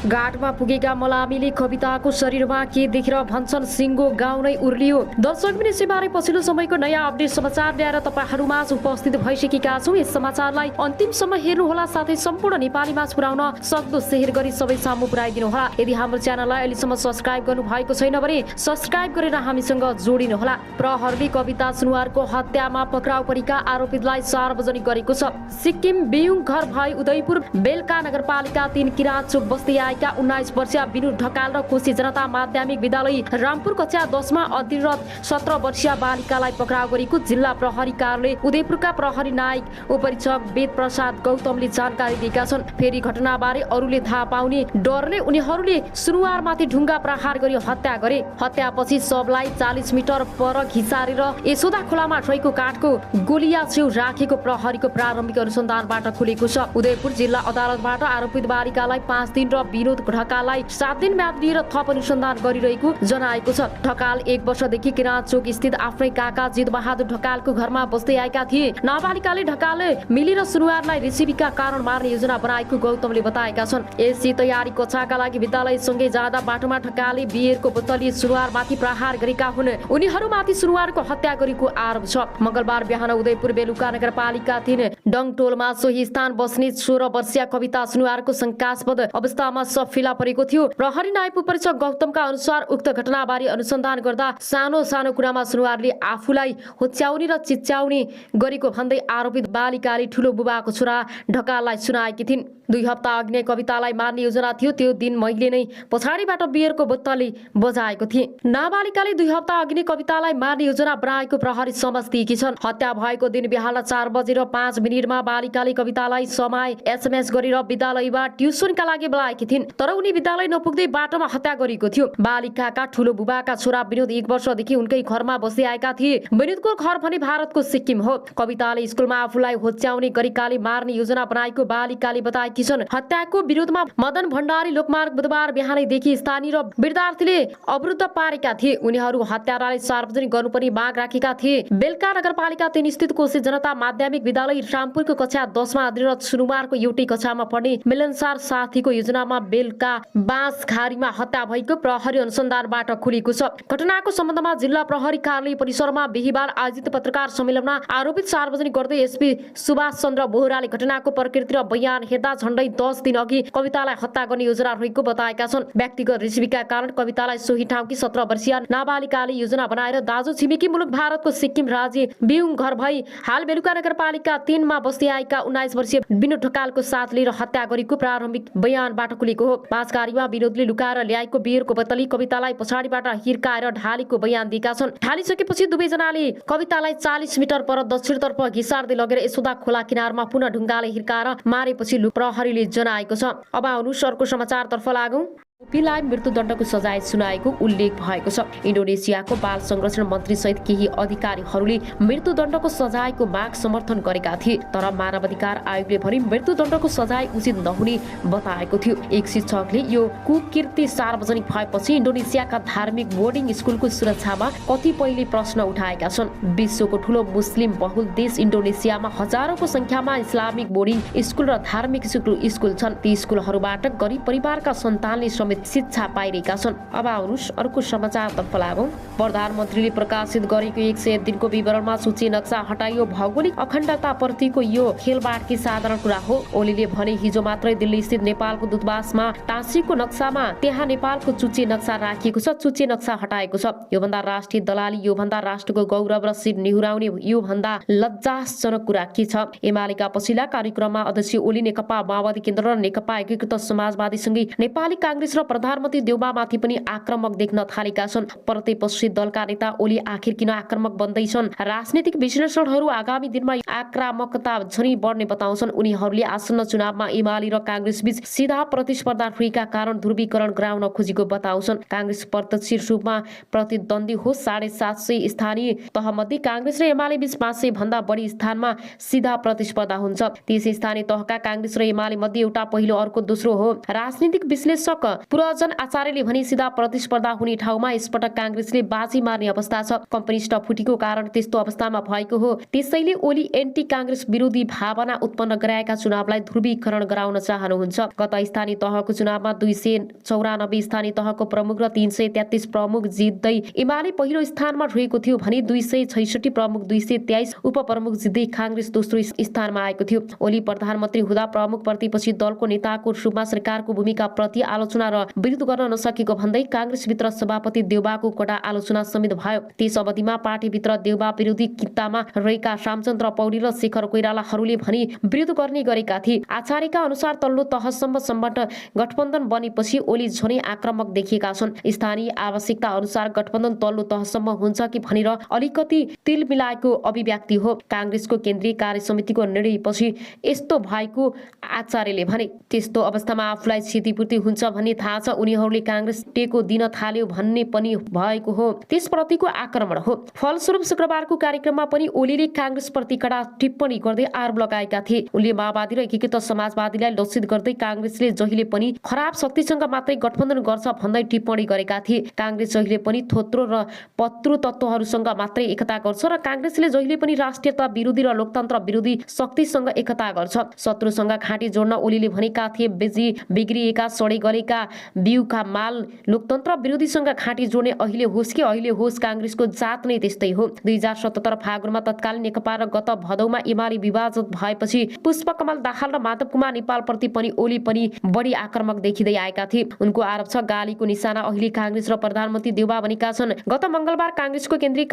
घाटमा पुगेका मलामीले कविताको शरीरमा के देखेर भन्छन् सिङ्गो गाउँ नै उर्लियो। दर्शक पनि सेवारे पछिल्लो समयको नयाँ अपडेट समाचार ल्याएर तपाईँहरूमाझ उपस्थित भइसकेका छौँ। यस समाचारलाई अन्तिमसम्म हेर्नुहोला, साथै सम्पूर्ण नेपालीमाझ पुर्याउन सक्दो शेयर गरी सबै सामु पुर्याइदिनुहोला। यदि हाम्रो च्यानललाई अहिलेसम्म सब्स्क्राइब गर्नु भएको छैन भने सब्स्क्राइब गरेर हामीसँग जोडिनुहोला। प्रहरीले कविता सुनुवारको हत्यामा पक्राउ परेका आरोपितलाई सार्वजनिक गरेको छ। सिक्किम बियुङ घर भई उदयपुर बेलका नगरपालिका 3 किराँत चोक बस्दै आएका 19 वर्षीय विनोद ढकाल र कोशी जनता माध्यमिक विद्यालय रामपुर कक्षा 10 मा अध्ययनरत 17 वर्षीय बालिकालाई पक्राउ गरेको जिल्ला प्रहरी कार्यालय उदयपुरका प्रहरी नायक उपरीक्षक वेद प्रसाद गौतमले जानकारी दिएका छन्। फेरि घटनाबारे अरूले थाहा पाउने डरले उनीहरूले सुनुवारमाथि ढुङ्गा प्रहार गरी हत्या गरे। हत्यापछि शवलाई 40 मिटर पर घिसारेर यशोदा खोलामा रहेको काठको गोलिया छेउ राखेको प्रहरीको प्रारम्भिक अनुसन्धानबाट खुलेको छ। उदयपुर जिल्ला अदालतबाट आरोपित बालिकालाई 5 दिन र विनोद ढकाललाई 7 दिन म्याद दिएर थप अनुसन्धान गरिरहेको जनाएको छ। ढकाल 1 वर्षदेखि किराँत चोक स्थित आफ्नै काका जितबहादुर ढकालको घरमा बस्दै आएका थिए। नाबालिकाले ढकालले मिलेर सुनुवारलाई रेसिपीका कारण मार्ने योजना बनाएको गौतमले बताएका छन्। यसै तयारी कक्षाका लागि विद्यालयसँगै जाँदा बाटोमा ढकालले बियरको बोतलले सुनुवारमाथि प्रहार गरेका हुन्। उनीहरूमाथि सुनुवारको हत्या गरेको आरोप छ। मंगलबार बिहान उदयपुर बेलुका नगरपालिका 3 डङटोलमा सोही स्थान बस्ने 16 वर्षीय कविता सुनुवारको शंकास्पद अवस्थामा शव फेला परेको थियो। प्रहरी नायब उपरीक्षक गौतमका अनुसार उक्त घटनाबारे अनुसन्धान गर्दा सानो सानो कुरामा सुनुवारले आफूलाई होच्याउने र चिच्याउने गरेको भन्दै आरोपित बालिकाले ठुलो बुबाको छोरा ढकाललाई सुनाएकी थिइन्। 2 हप्ता अघि नै कवितालाई मार्ने योजना थियो। त्यो दिन मैले नै पछाडिबाट बियरको बोतलले बजाएको थिएँ। नाबालिकाले 2 हप्ता अघि नै कवितालाई मार्ने योजना बनाएको प्रहरी समझ दिएकी छन्। हत्या भएको दिन बिहान 4:05 बालिकाले कवितालाई समय एसएमएस गरेर विद्यालयमा ट्युसनका लागि बोलाएकी थिइन्। तर उनी विद्यालय नपुग्दै बाटोमा हत्या गरिएको थियो। बालिकाका ठुलो बुबाका छोरा विनोद 1 वर्षदेखि उनकै घरमा बस्दै आएका थिए। विनोदको घर भने भारतको सिक्किम हो। कविताले स्कुलमा आफूलाई होच्याउने गरेकाले मार्ने योजना बनाएको बालिकाले बताएकी छन्। हत्याको विरोधमा मदन भण्डारी लोकमार्ग बुधबार बिहानैदेखि स्थानीय र विद्यार्थीले अवरुद्ध पारेका थिए। उनीहरू हत्यारालाई सार्वजनिक गर्नुपर्ने माग राखेका थिए। बेलका नगरपालिका 3 स्थित कोशी जनता माध्यमिक विद्यालय रामपुरको कक्षा 10 मा अध्ययनरत सुनुवारको एउटै कक्षामा पढ्ने मिलनसार साथीको योजनामा बेलका बाँसघारीमा हत्या भएको प्रहरी अनुसन्धानबाट खुलेको छ। घटनाको सम्बन्धमा जिल्ला प्रहरी कार्यालय परिसरमा बिहीबार आयोजित पत्रकार सम्मेलनमा आरोपित सार्वजनिक गर्दै एसपी सुभाष चन्द्र बोहराले घटनाको प्रकृति र बयान हेर्दा झण्डै 10 दिन अघि कवितालाई हत्या गर्ने योजना रहेको बताएका छन्। व्यक्तिगत रिसिपीका कारण कवितालाई सोही ठाउँकी 17 वर्षीय नाबालिकाले योजना बनाएर दाजु छिमेकी मुलुक भारतको सिक्किम राज्य बियुङ घर भई हाल बेलुका नगरपालिका 3 मा बस्दै आएका 19 वर्षीय विनोद ढकालको साथ लिएर हत्या गरेको प्रारम्भिक बयानबाट खुलेको हो। बाँसघारीमा विनोदले लुकाएर ल्याएको बियरको बोतलले कवितालाई पछाडिबाट हिर्काएर ढालेको बयान दिएका छन्। ढालिसकेपछि दुवैजनाले कवितालाई 40 मिटर पर दक्षिणतर्फ घिसार्दै लगेर यशोदा खोला किनारमा पुनः ढुङ्गाले हिर्काएर मारेपछि प्रहरीले जनाएको छ। अब आउनुहोस् अर्को समाचारतर्फ लागौं। आरोपीलाई मृत्युदण्डको सजाय सुनाएको उल्लेख भएको छ। इन्डोनेसियाको बाल संरक्षण मन्त्री सहित केही अधिकारीहरूले मृत्युदण्डको सजायको माग समर्थन गरेका थिए। तर मानवाधिकार आयोगले भने मृत्युदण्डको सजाय उचित नहुने बताएको थियो। एक शिक्षकले यो कुकीर्ति सार्वजनिक भएपछि इन्डोनेसियाका धार्मिक बोर्डिङ स्कुलको सुरक्षामा कतिपयले प्रश्न उठाएका छन्। विश्वको ठूलो मुस्लिम बहुल देश इन्डोनेसियामा हजारौंको संख्यामा इस्लामिक बोर्डिङ स्कुल र धार्मिक स्कुल छन्। ती स्कुलहरूबाट गरिब परिवारका सन्तानले समेत शिक्षा पाइरहेका छन्। अब आउनुहोस् अर्को समाचारतर्फ लागौं। प्रधानमन्त्रीले प्रकाशित गरेको 101 दिनको विवरणमा सूची नक्सा हटाइयो। भौगोलिक अखण्डता प्रतिको यो खेलबाडकी साधारण कुरा हो। ओलीले भने हिजो मात्रै दिल्ली स्थित नेपालको दूतावासमा टाँसिएको नक्सामा त्यहाँ नेपालको चुच्चे नक्सा राखिएको छ। चुच्चे नक्सा हटाएको छ। योभन्दा राष्ट्रिय दलाली, योभन्दा राष्ट्रको गौरव र शिर निहुराउने, योभन्दा लज्जाजनक कुरा के छ? एमालेका पछिल्ला कार्यक्रममा अध्यक्ष ओली नेकपा माओवादी केन्द्र र नेकपा एकीकृत समाजवादीसँगै नेपाली कांग्रेस र प्रधानमन्त्री देउबामाथि पनि आक्रमक देख्न थालेका छन्। प्रतिपक्षी दलका नेता ओली आखिर किन आक्रमक बन्दैछन्? राजनीतिक विश्लेषकहरू आगामी दिनमा आक्रामकता झनै बढ्ने बताउँछन्। उनीहरूले आसन्न चुनावमा एमाले र कांग्रेस बीच सीधा प्रतिस्पर्धा रहेका कारण ध्रुवीकरण गराउन खोजेको बताउँछन्। कांग्रेस प्रत्यक्ष रूपमा प्रतिद्वन्दी हो। 750 स्थानीय तहमध्ये कांग्रेस र एमाले बीच 500 भन्दा बढी स्थानमा सीधा प्रतिस्पर्धा हुन्छ। त्यस स्थानीय तहका कांग्रेस र एमाले मध्ये एउटा पहिलो अर्को दोस्रो हो। राजनीतिक विश्लेषक पुरजन आचार्यले भने सिधा प्रतिस्पर्धा हुने ठाउँमा यसपटक काङ्ग्रेसले बाजी मार्ने अवस्था छ। कम्युनिस्ट फुटीको कारण त्यस्तो अवस्थामा भएको हो। त्यसैले ओली एन्टी काङ्ग्रेस विरोधी भावना उत्पन्न गराएका चुनावलाई ध्रुवीकरण गराउन चाहनुहुन्छ। गत स्थानीय तहको चुनावमा 294 स्थानीय तहको प्रमुख र 333 प्रमुख जित्दै एमाले पहिलो स्थानमा रहेको थियो भने 266 प्रमुख 223 उपप्रमुख जित्दै काङ्ग्रेस दोस्रो स्थानमा आएको थियो। ओली प्रधानमन्त्री हुँदा प्रमुख प्रतिपक्षी दलको नेताको रूपमा सरकारको भूमिका प्रति आलोचना र विरोध गर्न नसकेको भन्दै काङ्ग्रेसभित्र सभापति देउबाको कडा आलोचना समेत भयो। त्यस अवधिमा पार्टीभित्र देउबा विरोधी कित्तामा रहेका रामचन्द्र पौडेल र शेखर कोइरालाहरूले भने विरोध गर्ने गरेका थिए। आचार्यका अनुसार तल्लो तहसम्म सम्बन्ध गठबन्धन बनेपछि ओली झनै आक्रामक देखिएका छन्। स्थानीय आवश्यकता अनुसार गठबन्धन तल्लो तहसम्म हुन्छ कि भनेर अलिकति तिल मिलाएको अभिव्यक्ति हो। काङ्ग्रेसको केन्द्रीय कार्य समितिको निर्णयपछि यस्तो भएको आचार्यले भने। त्यस्तो अवस्थामा आफूलाई क्षतिपूर्ति हुन्छ भन्ने थाहा छ। उनीहरूले काङ्ग्रेस टेको दिन थाल्यो भन्ने पनि भएको हो। त्यसप्रतिको आक्रमण हो। फलस्वरूप शुक्रबारको कार्यक्रममा पनि ओलीले काङ्ग्रेसप्रति कडा टिप्पणी गर्दै आरोप लगाएका थिए। उनले माओवादी र एकीकृत समाजवादीलाई लक्षित गर्दै काङ्ग्रेसले जहिले पनि खराब शक्तिसँग मात्रै गठबन्धन गर्छ भन्दै टिप्पणी गरेका थिए। काङ्ग्रेस जहिले पनि थोत्रो र पत्रु तत्त्वहरूसँग मात्रै एकता गर्छ र काङ्ग्रेसले जहिले पनि राष्ट्रियता विरोधी र लोकतन्त्र विरोधी शक्तिसँग एकता गर्छ। शत्रुसँग घाँटी जोड्न ओलीले भनेका थिए बिग्रिएका सडे गलेका बिउका माल लोकतन्त्र विरोधीसँग घाँटी जोड्ने अहिले होस् कि अहिले होस् काङ्ग्रेसको जात नै त्यस्तै हो। 2077 फागुनमा तत्कालीन नेकपा र गत भदौमा एमाले विभाजित भएपछि पुष्पकमल दाहाल र माधव कुमार नेपालप्रति पनि ओली पनि बढी आक्रामक देखिँदै आएका थिए। उनको आरोप छ गालीको निशाना अहिले काङ्ग्रेस र प्रधानमन्त्री देउबा बनेका छन्। गत मङ्गलबार काङ्ग्रेसको केन्द्रीय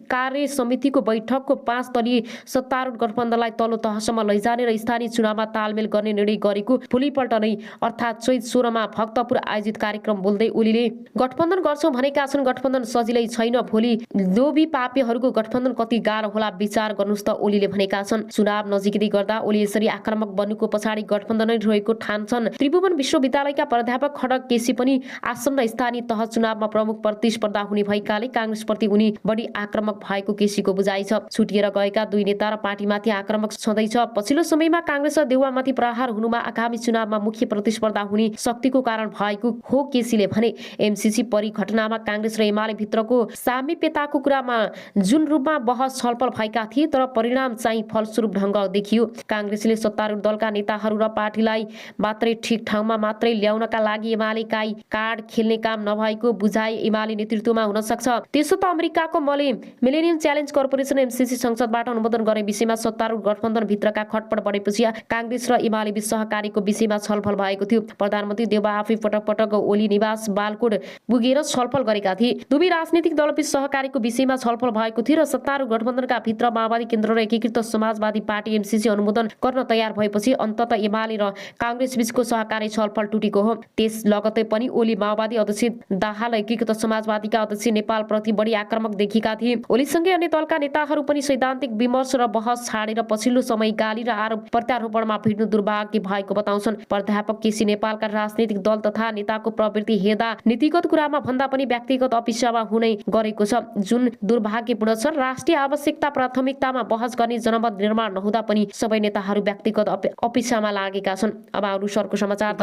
कार्य समितिको बैठकको 5 दलीय सत्तारूढ गठबन्धनलाई तल्लो तहसम्म लैजाने र स्थानीय चुनावमा तालमेल गर्ने निर्णय गरेको भोलिपल्ट नै अर्थात् चैत 16 मा भक्तपुर आयोजित कार्यक्रम बोल्दै ओलीले गठबन्धन गर्छौं भनेका छन्। गठबन्धन सजिलै छैन। भोलि लोभी पापीहरूको गठबन्धन कति गाह्रो होला विचार गर्नुस् त ओलीले भनेका छन्। चुनाव नजिकै गर्दा ओली यसरी आक्रामक बन्नुको पछाडि गठबन्धनै रहेको ठान्छन्। त्रिभुवन विश्वविद्यालयका प्राध्यापक खड्ग केसी पनि आसन्न स्थानीय तह चुनावमा प्रमुख प्रतिस्पर्धा हुने भएकाले काङ्ग्रेसप्रति उनी बढी आक्रामक भएको केसीको बुझाइ छ। छुटिएर गएका दुई नेता र पार्टीमाथि आक्रामक छँदैछ। पछिल्लो समयमा काङ्ग्रेस र देउवामाथि प्रहार हुनुमा आगामी चुनावमा मुख्य प्रतिस्पर्धा हुने शक्तिको कारण भएको हो केसीले भने। एमसीसी परिघटनामा काङ्ग्रेस र एमाले भित्रको सामिप्यताको कुरामा जुन रूपमा बहस छलफल भएका थिए तर परिणाम चाहिँ फलस्वरूप ढङ्ग देखियो। काङ्ग्रेसले सत्तारूढ दलका नेताहरू र पार्टीलाई मात्रै ठिक ठाउँमा मात्रै ल्याउनका लागि एमालेकाई कार्ड खेल्ने काम नभएको बुझाइ एमाले नेतृत्वमा हुन सक्छ। त्यसो त अमेरिकाको मिलेनियम च्यालेन्ज कर्पोरेसन एमसीसी संसदबाट अनुमोदन गर्ने विषयमा सत्तारूढ गठबन्धन भित्रका खटपट बढेपछि काङ्ग्रेस र एमाले बीच सहकार्यको विषयमा छलफल भएको थियो। प्रधानमन्त्री देउबा आफै पटक पटक ओली निवास बालकोट पुगेर छलफल गरेका थिए। दुवै राजनीतिक दलबीच सहकार्यको विषयमा छलफल भएको थियो र सत्तारूढ गठबन्धनका भित्र माओवादी केन्द्र र एकीकृत समाजवादी पार्टी एमसीसी अनुमोदन गर्न तयार भएपछि अन्तत एमाले र काङ्ग्रेस बीचको सहकार्य छलफल टुटेको हो। त्यस लगतै पनि ओली माओवादी अध्यक्ष दाहाल एकीकृत समाजवादीका अध्यक्ष नेपालप्रति बढी आक्रामक देखिएका थिए। ओलीसँगै अन्य दलका नेताहरू पनि सैद्धान्तिक विमर्श र बहस छाडेर पछिल्लो समय गाली र आरोप प्रत्यारोपणमा भिड्नु दुर्भाग्य भएको बताउँछन्। प्राध्यापक केसी नेपालका राजनीतिक दल तथा नेताको प्रवृत्ति हेर्दा नीतिगत कुरामा भन्दा पनि व्यक्तिगत अपेक्षामा हुने गरेको छ, जुन दुर्भाग्यपूर्ण छ। राष्ट्रिय आवश्यकता प्राथमिकतामा बहस गर्ने जनमत निर्माण नहुँदा पनि सबै नेताहरू व्यक्तिगत अपेक्षामा लागेका छन्। अब अरू समाचार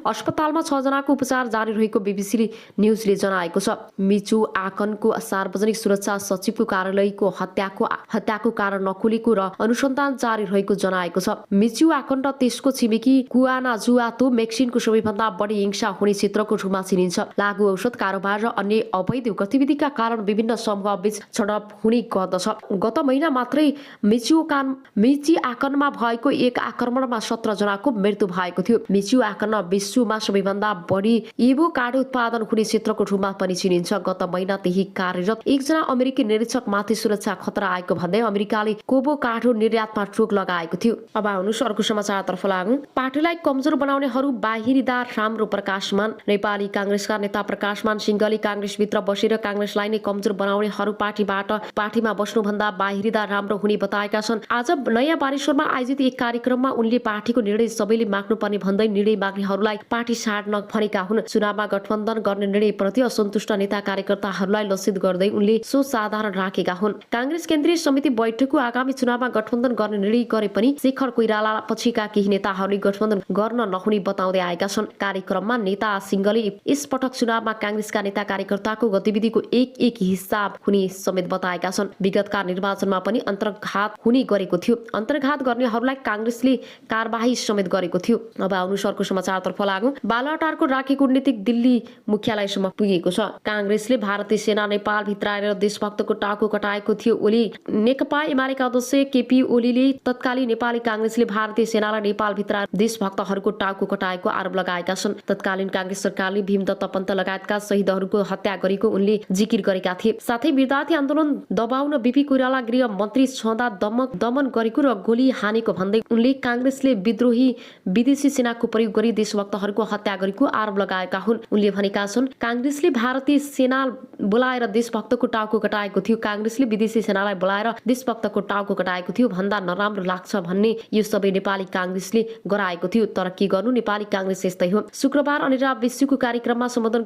अस्पतालमा 6 जनाको उपचार जारी रहेको बीबीसी न्युजले जनाएको छ। मिचु आकनको सार्वजनिक सुरक्षा सचिवको कार्यालयको हत्याको कारण नखुलेको र अनुसन्धान जारी रहेको जनाएको छ। मिचु आकन र त्यसको छिमेकी कुआनाजुआतो मेक्सिनको सबैभन्दा बढी हिंसा हुने क्षेत्रको रूपमा चिनिन्छ। लागु औषध कारोबार र अन्य अवैध गतिविधिका कारण विभिन्न समूहबीच छनप हुने गर्दछ। गत महिना मात्रै मिची आकनमा भएको एक आक्रमणमा 17 जनाको मृत्यु भएको थियो। मिचु आकन विश्वमा सबैभन्दा बढी एभोकाडो उत्पादन हुने क्षेत्रको रूपमा पनि चिनिन्छ। गत महिना त्यही कार्यरत एकजना अमेरिकी निरीक्षक माथि सुरक्षा खतरा आएको भन्दै अमेरिकाले एभोकाडो निर्यातमा रोक लगाएको थियो। अब आउनुहोस् अर्को समाचारतर्फ लागौं। पार्टीलाई कमजोर बनाउनेहरू बाहिरीदार राम्रो प्रकाशमान। नेपाली काङ्ग्रेसका नेता प्रकाशमान सिंहले काङ्ग्रेसभित्र बसेर काङ्ग्रेसलाई नै कमजोर बनाउनेहरू पार्टीमा बस्नुभन्दा बाहिरीदार राम्रो हुने बताएका छन्। आज नयाँ बानेश्वरमा आयोजित एक कार्यक्रममा उनले पार्टीको निर्णय सबैले माग्नुपर्ने भन्दै निर्णय माग्नेहरूलाई पार्टी छाड्न भनेका हुन्। चुनावमा गठबन्धन गर्ने निर्णयप्रति असन्तुष्ट नेता कार्यकर्ताहरूलाई लक्षित गर्दै उनले सो साधारण राखेका हुन्। काङ्ग्रेस केन्द्रीय समिति बैठकको आगामी चुनावमा गठबन्धन गर्ने निर्णय गरे पनि शेखर कोइराला पछिका केही नेताहरूले गठबन्धन गर्न नहुने बताउँदै आएका छन्। कार्यक्रममा नेता सिंहले यसपटक चुनावमा कांग्रेसका नेता कार्यकर्ताको गतिविधिको एक हिसाब हुने समेत बताएका छन्। विगतका निर्वाचनमा पनि अन्तर्घात हुने गरेको थियो। अन्तर्घात गर्नेहरूलाई कांग्रेसले कारबाही समेत गरेको थियो। अब अनुसारको समाचारतर्फ लागौं। बालुवाटारको राखी कूटनीतिक दिल्ली मुख्यालयसम्म पुगेको छ। कांग्रेसले भारतीय सेना नेपाल भित्र आएर देशभक्तको टाउको कटाएको थियो। ओली नेकपा एमालेका अध्यक्ष केपी ओलीले तत्कालीन नेपाली कांग्रेसले भारतीय सेनालाई नेपाल भित्र देशभक्तहरूको टाउको कटाएको आरोप लगाएका छन्। तत्कालीन कांग्रेस सरकारले भीमदत्त पन्त लगायतका शहीदहरूको हत्या गरेको उनले जिकिर गरेका थिए। साथै विद्यार्थी आन्दोलन दबाउन बीपी कोइराला गृह मन्त्री छँदा दमन गरेको र गोली हानेको भन्दै उनले कांग्रेसले विद्रोही विदेशी सेनाको प्रयोग गरी देशभक्तहरूको हत्या गरेको आरोप लगाएका हुन्। उनले भनेका छन् कांग्रेसले भारतीय सेना बोलाएर देशभक्तको टाउको कटाएको थियो। कांग्रेसले विदेशी सेनालाई बोलाएर देशभक्तको टाउको कटाएको थियो भन्दा नराम्रो लाग्छ भन्ने यो सबै नेपाली कांग्रेसले गराएको थियो। तर के गर्नु, नेपाली कांग्रेस यस्तै हो। शुक्रबार अनिराव विश्वको कार्यक्रममा सम्बोधन